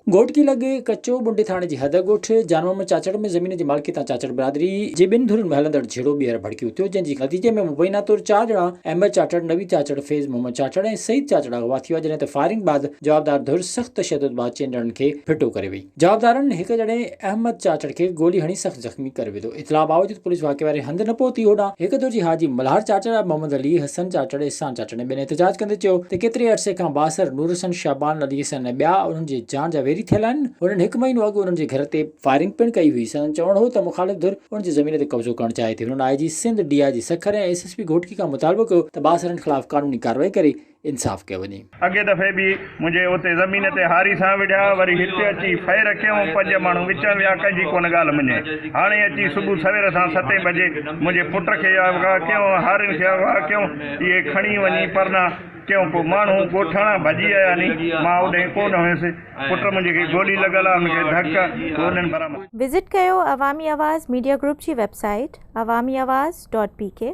गोट की लगे कच्चो बुंडे थाने जी हद गोठ जानवर में चाचड़ में जमीन जी मालकी ता चाचड़ बिरादरी जे बिन धुरन में हलंदड़ झेड़ो ॿीहर भड़कियो थियो जंहिंजे नतीजे में मुबैना तौर 4 ॼणा अहमद चाचड़, नवी चाचड़, फैज़ मोहम्मद चाचड़ ऐं सईद चाचड़ अगवा थी विया जॾहिं त फायरिंग बाद जवाबदार धुर सख़्त तशद्दुद बाद 4 ॼणनि खे फिटो करे वई। जवाबदारनि हिक ॼणे अहमद चाचड़ खे गोली हणी सख़्त ज़ख़्मी करे विधो। इतला बावजूद पुलिस वाक़े वारे हंध न पहुती। होॾां हिक धुर जी हाजी मल्हार चाचड़, मोहम्मद अली, हसन चाचड़, इहसान चाचड़ ने ॿिनि एहतजाज कंदे चयो त केतिरे अरसे खां बासर, नूर हसन, शाबान, अली हसन ऐं ॿिया उन्हनि जे जान जा वेरी थियल आहिनि। उन्हनि 1 महीनो अॻु उन्हनि जे घर ते फायरिंग पिणु कई हुई। संदन चवणु हो त मुख़ालिफ़ धुर उन जी ज़मीन ते कब्ज़ो करणु चाहे थी। उन्हनि IG सिंध, DIG सखर ऐं SSP घोटकी खां मुतालबो कयो त बासरनि ख़िलाफ़ कानूनी कार्रवाई करे इंसाफ़ कयो वञे। अॻे दफ़े बि मुंहिंजे उते ज़मीन ते हारी सां विढ़िया, वरी हिते अची फैर कयूं, 5 माण्हू विच में विया, कंहिंजी कोन ॻाल्हि मञे। हाणे अची सुबुह सवेर सां 7 बजे मुंहिंजे पुट खे अगवा कयूं, हारियुनि खे अगवा कयूं, इहे खणी वञी परना क्यों को माण्हू ॻोठाणा भॼी आया नी। मां ओॾे कोन हुयुसि, पुट मुंहिंजे खे गोली लॻल आहे, हुनखे धक उन्हनि बराबरि। विज़िट कयो अवामी आवाज़ मीडिया ग्रुप जी वेबसाइट awamiawaz.pk।